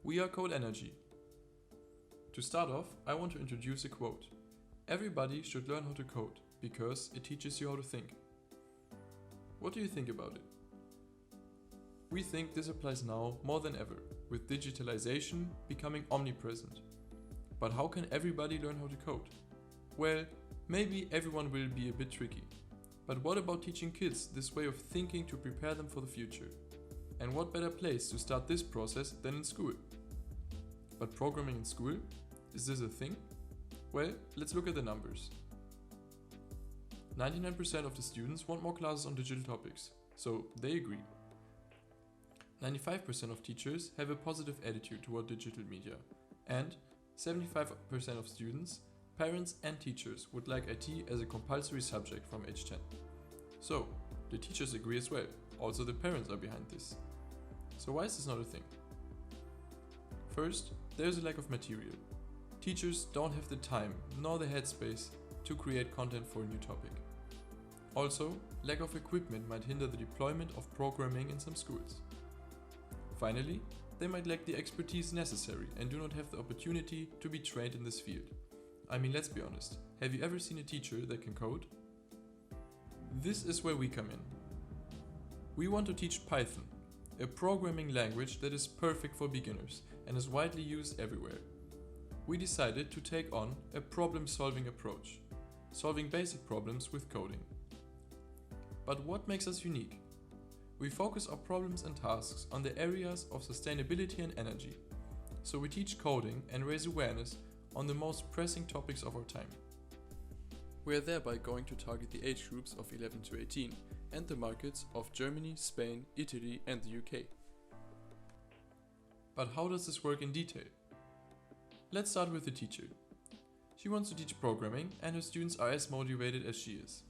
We are CodeNRG. To start off, I want to introduce a quote. Everybody should learn how to code, because it teaches you how to think. What do you think about it? We think this applies now more than ever, with digitalization becoming omnipresent. But how can everybody learn how to code? Well, maybe everyone will be a bit tricky. But what about teaching kids this way of thinking to prepare them for the future? And what better place to start this process than in school? But programming in school? Is this a thing? Well, let's look at the numbers. 99% of the students want more classes on digital topics, so they agree. 95% of teachers have a positive attitude toward digital media, and 75% of students, parents and teachers would like IT as a compulsory subject from age 10. So, the teachers agree as well, also the parents are behind this. So why is this not a thing? First, there is a lack of material. Teachers don't have the time nor the headspace to create content for a new topic. Also, lack of equipment might hinder the deployment of programming in some schools. Finally, they might lack the expertise necessary and do not have the opportunity to be trained in this field. I mean, let's be honest, have you ever seen a teacher that can code? This is where we come in. We want to teach Python, a programming language that is perfect for beginners and is widely used everywhere. We decided to take on a problem-solving approach, solving basic problems with coding. But what makes us unique? We focus our problems and tasks on the areas of sustainability and energy, so we teach coding and raise awareness on the most pressing topics of our time. We are thereby going to target the age groups of 11 to 18 and the markets of Germany, Spain, Italy and the UK. But how does this work in detail? Let's start with the teacher. She wants to teach programming and her students are as motivated as she is,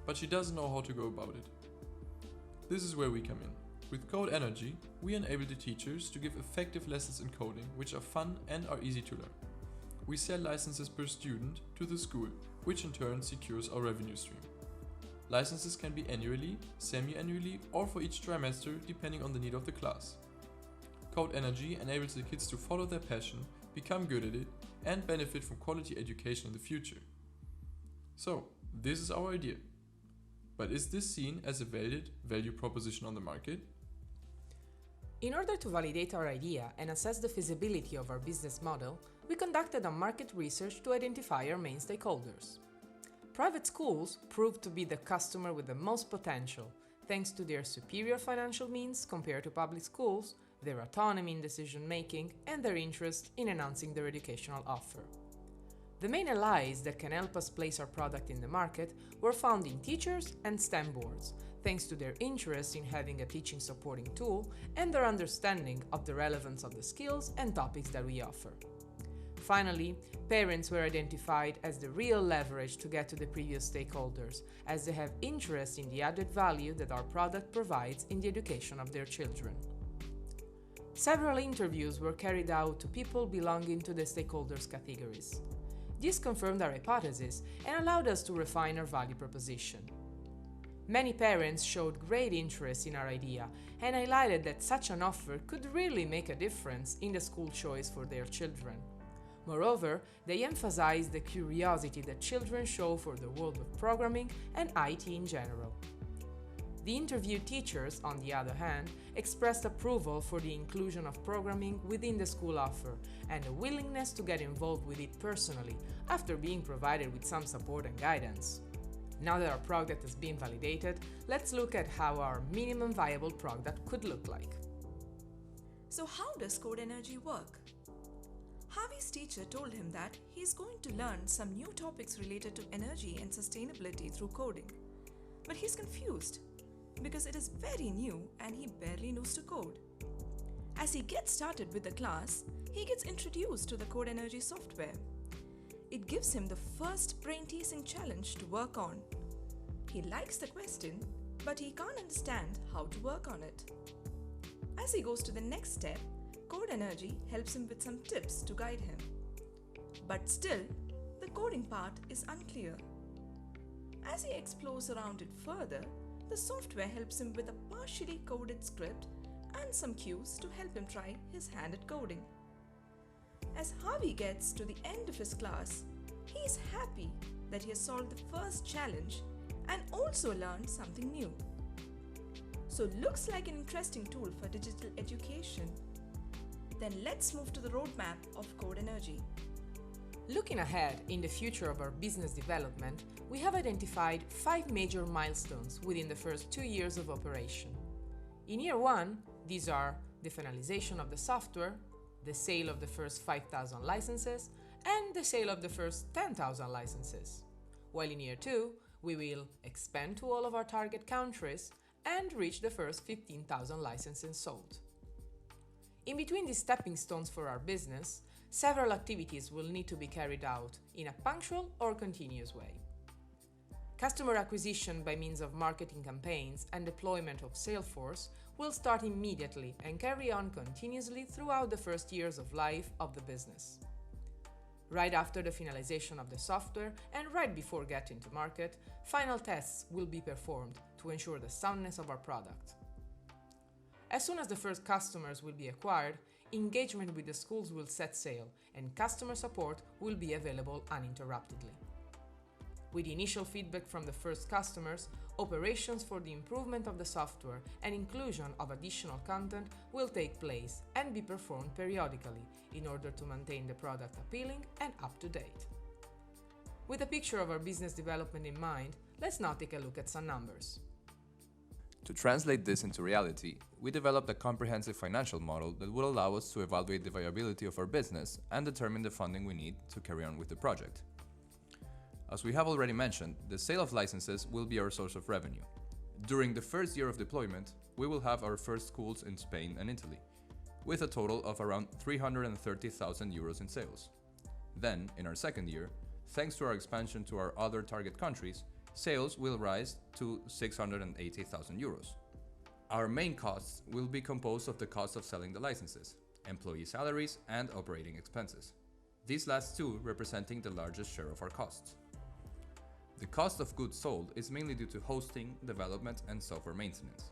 but she doesn't know how to go about it. This is where we come in. With CodeNRG, we enable the teachers to give effective lessons in coding which are fun and are easy to learn. We sell licenses per student to the school, which in turn secures our revenue stream. Licenses can be annually, semi-annually or for each trimester depending on the need of the class. CodeNRG enables the kids to follow their passion, become good at it and benefit from quality education in the future. So, this is our idea. But is this seen as a valid value proposition on the market? In order to validate our idea and assess the feasibility of our business model, we conducted a market research to identify our main stakeholders. Private schools proved to be the customer with the most potential, thanks to their superior financial means compared to public schools, their autonomy in decision-making, and their interest in enhancing their educational offer. The main allies that can help us place our product in the market were found in teachers and STEM boards, thanks to their interest in having a teaching supporting tool and their understanding of the relevance of the skills and topics that we offer. Finally, parents were identified as the real leverage to get to the previous stakeholders, as they have interest in the added value that our product provides in the education of their children. Several interviews were carried out to people belonging to the stakeholders categories. This confirmed our hypothesis and allowed us to refine our value proposition. Many parents showed great interest in our idea and highlighted that such an offer could really make a difference in the school choice for their children. Moreover, they emphasized the curiosity that children show for the world of programming and IT in general. The interviewed teachers, on the other hand, expressed approval for the inclusion of programming within the school offer and a willingness to get involved with it personally after being provided with some support and guidance. Now that our product has been validated, let's look at how our minimum viable product could look like. So how does CodeNRG work? Harvey's teacher told him that he is going to learn some new topics related to energy and sustainability through coding. But he's confused, because it is very new and he barely knows to code. As he gets started with the class, he gets introduced to the CodeNRG software. It gives him the first brain-teasing challenge to work on. He likes the question, but he can't understand how to work on it. As he goes to the next step, CodeNRG helps him with some tips to guide him. But still, the coding part is unclear. As he explores around it further, the software helps him with a partially coded script and some cues to help him try his hand at coding. As Harvey gets to the end of his class, he is happy that he has solved the first challenge and also learned something new. So looks like an interesting tool for digital education. Then let's move to the roadmap of CodeNRG. Looking ahead in the future of our business development, we have identified 5 major milestones within the first 2 years of operation. In year 1, these are the finalization of the software, the sale of the first 5,000 licenses, and the sale of the first 10,000 licenses. While in year 2, we will expand to all of our target countries and reach the first 15,000 licenses sold. In between these stepping stones for our business, several activities will need to be carried out in a punctual or continuous way. Customer acquisition by means of marketing campaigns and deployment of Salesforce will start immediately and carry on continuously throughout the first years of life of the business. Right after the finalization of the software and right before getting to market, final tests will be performed to ensure the soundness of our product. As soon as the first customers will be acquired, engagement with the schools will set sail and customer support will be available uninterruptedly. With the initial feedback from the first customers, operations for the improvement of the software and inclusion of additional content will take place and be performed periodically in order to maintain the product appealing and up to date. With a picture of our business development in mind, let's now take a look at some numbers. To translate this into reality, we developed a comprehensive financial model that will allow us to evaluate the viability of our business and determine the funding we need to carry on with the project. As we have already mentioned, the sale of licenses will be our source of revenue. During the first year of deployment, we will have our first schools in Spain and Italy, with a total of around 330,000 euros in sales. Then, in our second year, thanks to our expansion to our other target countries, sales will rise to 680,000 euros. Our main costs will be composed of the cost of selling the licenses, employee salaries, and operating expenses. These last two representing the largest share of our costs. The cost of goods sold is mainly due to hosting, development, and software maintenance.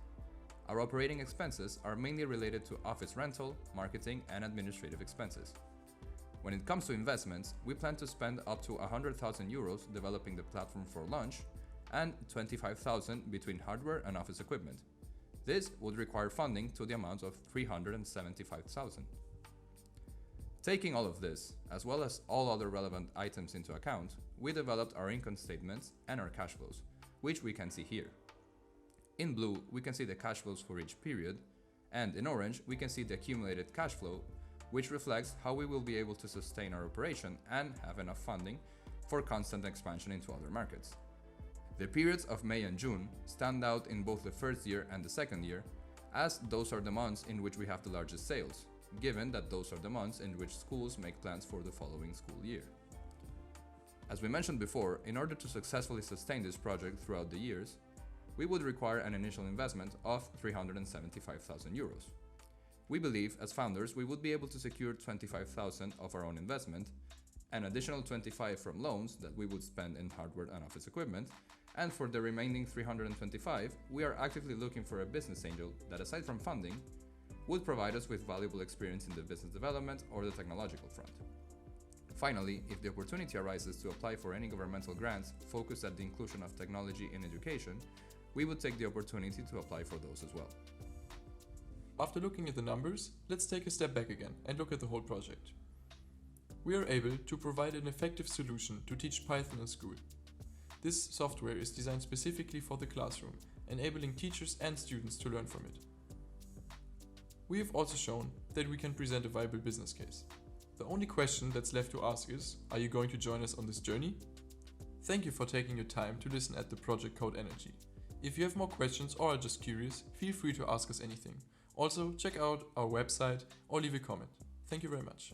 Our operating expenses are mainly related to office rental, marketing, and administrative expenses. When it comes to investments, we plan to spend up to 100,000 euros developing the platform for launch and 25,000 between hardware and office equipment. This would require funding to the amount of 375,000. Taking all of this, as well as all other relevant items into account, we developed our income statements and our cash flows, which we can see here. In blue, we can see the cash flows for each period, and in orange, we can see the accumulated cash flow, which reflects how we will be able to sustain our operation and have enough funding for constant expansion into other markets. The periods of May and June stand out in both the first year and the second year, as those are the months in which we have the largest sales, given that those are the months in which schools make plans for the following school year. As we mentioned before, in order to successfully sustain this project throughout the years, we would require an initial investment of 375,000 euros. We believe, as founders, we would be able to secure 25,000 of our own investment, an additional 25 from loans that we would spend in hardware and office equipment, and for the remaining 325, we are actively looking for a business angel that, aside from funding, would provide us with valuable experience in the business development or the technological front. Finally, if the opportunity arises to apply for any governmental grants focused at the inclusion of technology in education, we would take the opportunity to apply for those as well. After looking at the numbers, let's take a step back again and look at the whole project. We are able to provide an effective solution to teach Python in school. This software is designed specifically for the classroom, enabling teachers and students to learn from it. We have also shown that we can present a viable business case. The only question that's left to ask is, are you going to join us on this journey? Thank you for taking your time to listen at the project CodeNRG. If you have more questions or are just curious, feel free to ask us anything. Also, check out our website or leave a comment. Thank you very much.